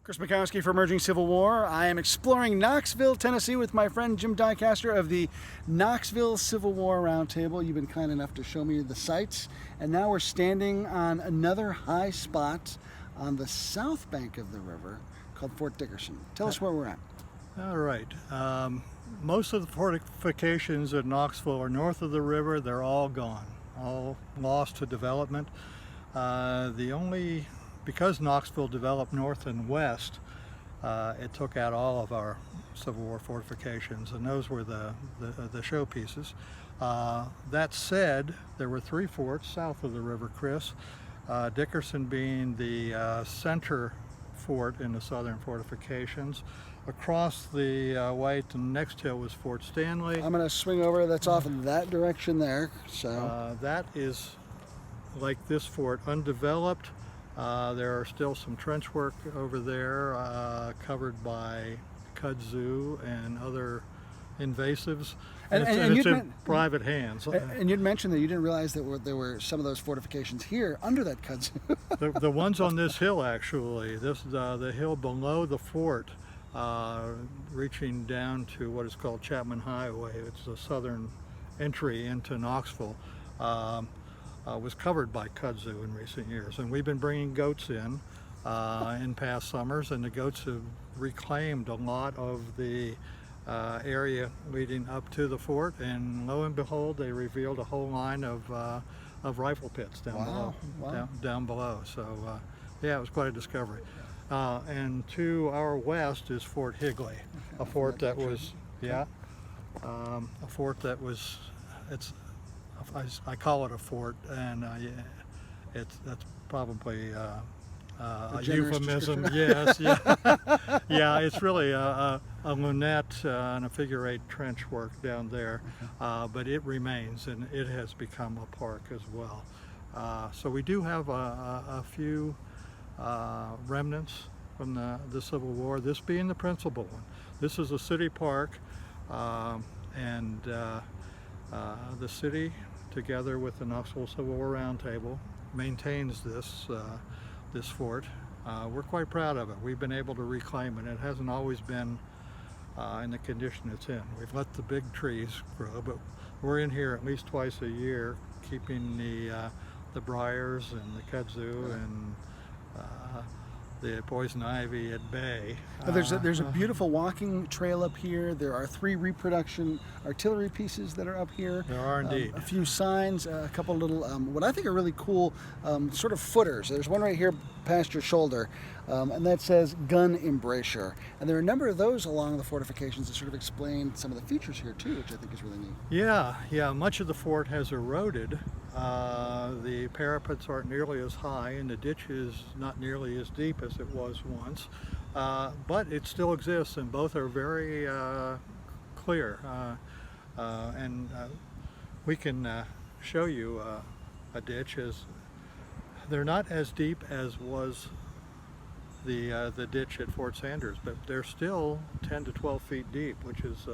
Chris Mackowski for Emerging Civil War. I am exploring Knoxville, Tennessee with my friend Jim Doncaster of the Knoxville Civil War Roundtable. You've been kind enough to show me the sights, and now we're standing on another high spot on the south bank of the river called Fort Dickerson. Tell us where we're at. All right. Most of the fortifications in Knoxville are north of the river. They're all gone, all lost to development. Because Knoxville developed north and west, it took out all of our Civil War fortifications, and those were the showpieces. That said, there were three forts south of the river, Chris. Dickerson being the center fort in the southern fortifications. Across the way to the next hill was Fort Stanley. I'm going to swing over. That's off in that direction there. So that is like this fort, undeveloped. There are still some trench work over there covered by kudzu and other invasives, and it's in private hands. And you'd mentioned that you didn't realize that there were some of those fortifications here under that kudzu. the ones on this hill, actually, the hill below the fort, reaching down to what is called Chapman Highway. It's the southern entry into Knoxville. Was covered by kudzu in recent years, and we've been bringing goats in past summers, and the goats have reclaimed a lot of the area leading up to the fort, and lo and behold, they revealed a whole line of rifle pits down below. Wow. Down below. So yeah, it was quite a discovery. And to our west is Fort Higley, a fort that was I call it a fort, and that's probably a euphemism. Yes, yeah, yeah. It's really a lunette and a figure-8 trench work down there, but it remains, and it has become a park as well. So we do have a few remnants from the Civil War. This being the principal one. This is a city park, and the city, together with the Knoxville Civil War Roundtable, maintains this fort. We're quite proud of it. We've been able to reclaim it. It hasn't always been in the condition it's in. We've let the big trees grow, but we're in here at least twice a year, keeping the briars and the kudzu and the poison ivy at bay. There's a beautiful walking trail up here. There are 3 reproduction artillery pieces that are up here. There are indeed. A few signs, a couple little, what I think are really cool sort of footers. There's one right here past your shoulder, and that says gun embrasure. And there are a number of those along the fortifications that sort of explain some of the features here too, which I think is really neat. Yeah, much of the fort has eroded. The parapets aren't nearly as high, and the ditch is not nearly as deep as it was once, but it still exists, and both are very clear. And we can show you a ditch. They're not as deep as was the ditch at Fort Sanders, but they're still 10 to 12 feet deep, which is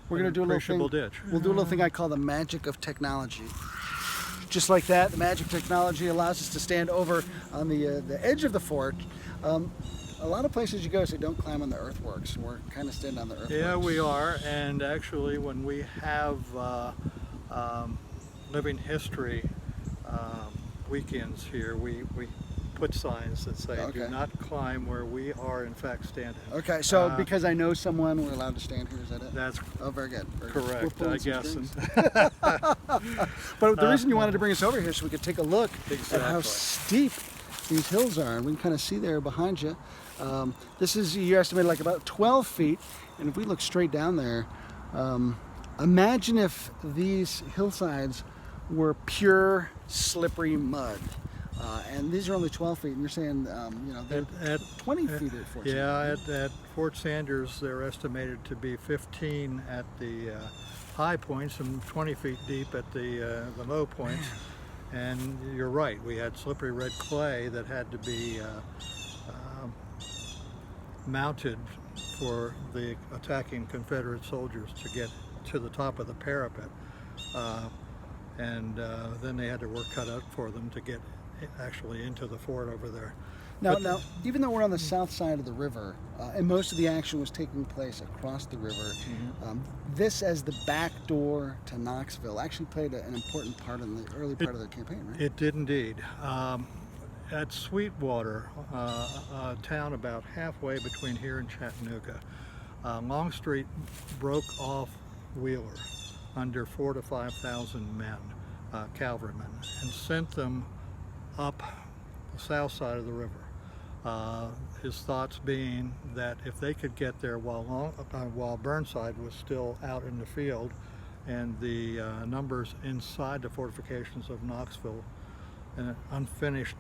we're going to do a little thing. Ditch. We'll do a little thing I call the magic of technology. Just like that, the magic technology allows us to stand over on the edge of the fort. A lot of places you go say don't climb on the earthworks. We're kind of standing on the earthworks. Yeah, we are, and actually when we have living history weekends here, we put signs that say do not climb where we are in fact standing. Okay, so because I know someone, we're allowed to stand here, is that it? That's very good. Correct, I guess. But the reason you wanted to bring us over here so we could take a look at how steep these hills are, and we can kind of see there behind you. This is, you estimated, like about 12 feet, and if we look straight down there, imagine if these hillsides were pure slippery mud. And these are only 12 feet, and you're saying, they're at 20 feet at Fort Sanders. Yeah, at Fort Sanders, they're estimated to be 15 at the high points and 20 feet deep at the low points. And you're right, we had slippery red clay that had to be mounted for the attacking Confederate soldiers to get to the top of the parapet. And then they had to work cut out for them to get actually into the fort over there. Now, even though we're on the south side of the river, and most of the action was taking place across the river, this as the back door to Knoxville actually played an important part in the early part of the campaign, right? It did indeed. At Sweetwater, a town about halfway between here and Chattanooga, Longstreet broke off Wheeler under 4,000 to 5,000 men, cavalrymen, and sent them up the south side of the river. His thoughts being that if they could get there while Burnside was still out in the field, and the numbers inside the fortifications of Knoxville, an unfinished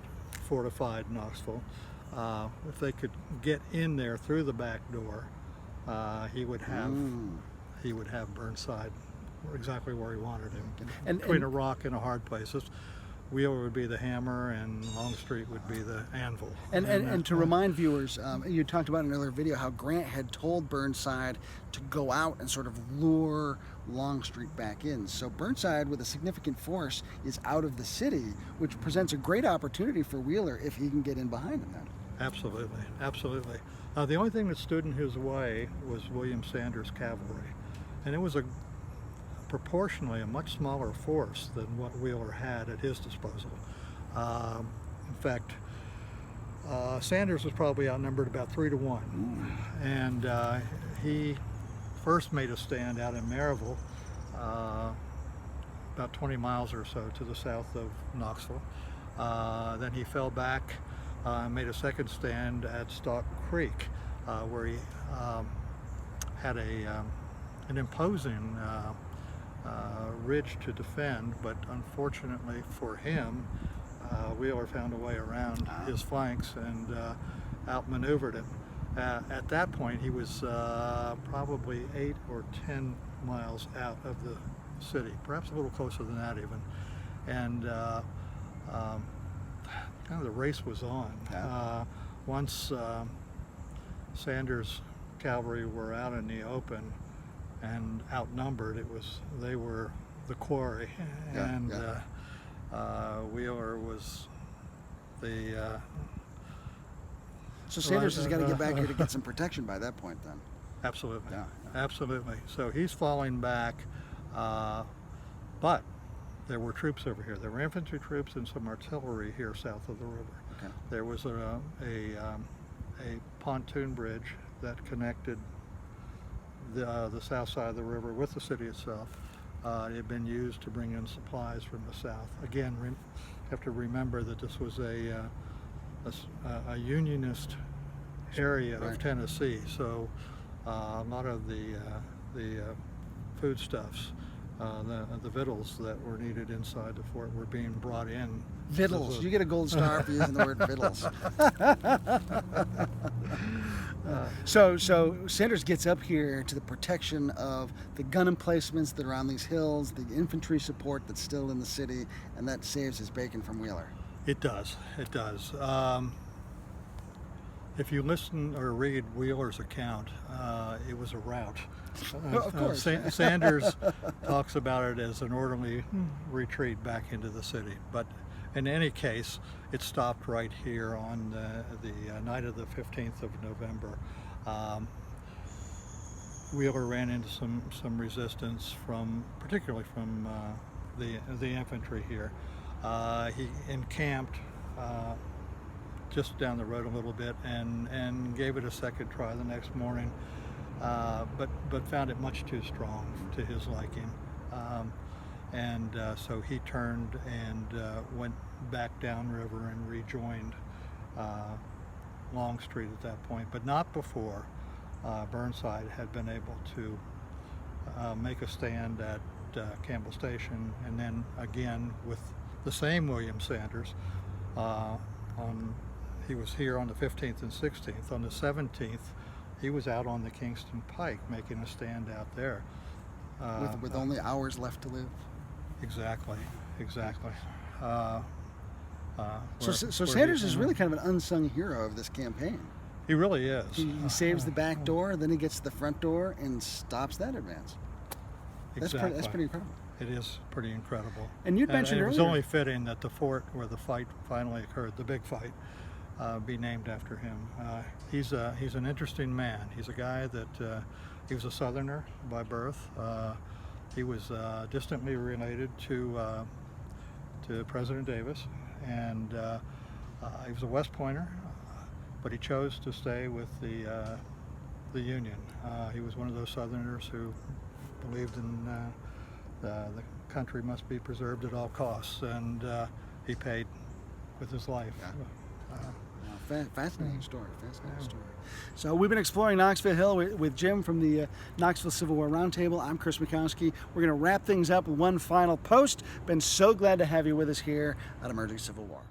fortified Knoxville, if they could get in there through the back door, he would have Burnside exactly where he wanted him, between a rock and a hard place. Wheeler would be the hammer, and Longstreet would be the anvil. And to remind viewers, you talked about in an earlier video how Grant had told Burnside to go out and sort of lure Longstreet back in. So Burnside, with a significant force, is out of the city, which presents a great opportunity for Wheeler if he can get in behind him then. Absolutely, absolutely. The only thing that stood in his way was William Sanders' cavalry, and it was proportionally a much smaller force than what Wheeler had at his disposal. In fact, Sanders was probably outnumbered about 3 to 1, and he first made a stand out in Maryville, about 20 miles or so to the south of Knoxville. Then he fell back, made a second stand at Stock Creek, where he had an imposing ridge to defend, but unfortunately for him, Wheeler found a way around his flanks and outmaneuvered him. At that point, he was probably 8 or 10 miles out of the city, perhaps a little closer than that even. And kind of the race was on. Once Sanders' cavalry were out in the open and outnumbered, they were the quarry, and Wheeler was the. So Sanders has got to get back here to get some protection by that point, then. Absolutely, absolutely. So he's falling back, but there were troops over here. There were infantry troops and some artillery here south of the river. Okay. There was a pontoon bridge that connected the south side of the river with the city itself. It had been used to bring in supplies from the south. Again, you have to remember that this was a Unionist area of Tennessee, so a lot of the foodstuffs, the victuals that were needed inside the fort were being brought in. Victuals. You get a gold star for using the word victuals. So Sanders gets up here to the protection of the gun emplacements that are on these hills, the infantry support that's still in the city, and that saves his bacon from Wheeler. It does. It does. If you listen or read Wheeler's account, it was a rout. Of course. Sanders talks about it as an orderly retreat back into the city. But in any case, it stopped right here on the night of the 15th of November. Wheeler ran into some resistance particularly from the infantry here. He encamped just down the road a little bit and gave it a second try the next morning, but found it much too strong to his liking. So he turned and went back downriver and rejoined Longstreet at that point, but not before Burnside had been able to make a stand at Campbell Station, and then again with the same William Sanders. He was here on the 15th and 16th. On the 17th, he was out on the Kingston Pike making a stand out there. With only hours left to live? Exactly. So Sanders is really kind of an unsung hero of this campaign. He really is. He saves the back door, then he gets to the front door and stops that advance. Exactly. That's pretty incredible. It is pretty incredible. And you'd mentioned it was earlier, only fitting that the fort where the fight finally occurred, the big fight, be named after him. He's an interesting man. He's a guy that he was a Southerner by birth. He was distantly related to President Davis, and he was a West Pointer, but he chose to stay with the Union. He was one of those Southerners who believed in the country must be preserved at all costs, and he paid with his life. Yeah. Fascinating story. Fascinating story. So we've been exploring Knoxville Hill with Jim from the Knoxville Civil War Roundtable. I'm Chris Mackowski. We're going to wrap things up with one final post. Been so glad to have you with us here at Emerging Civil War.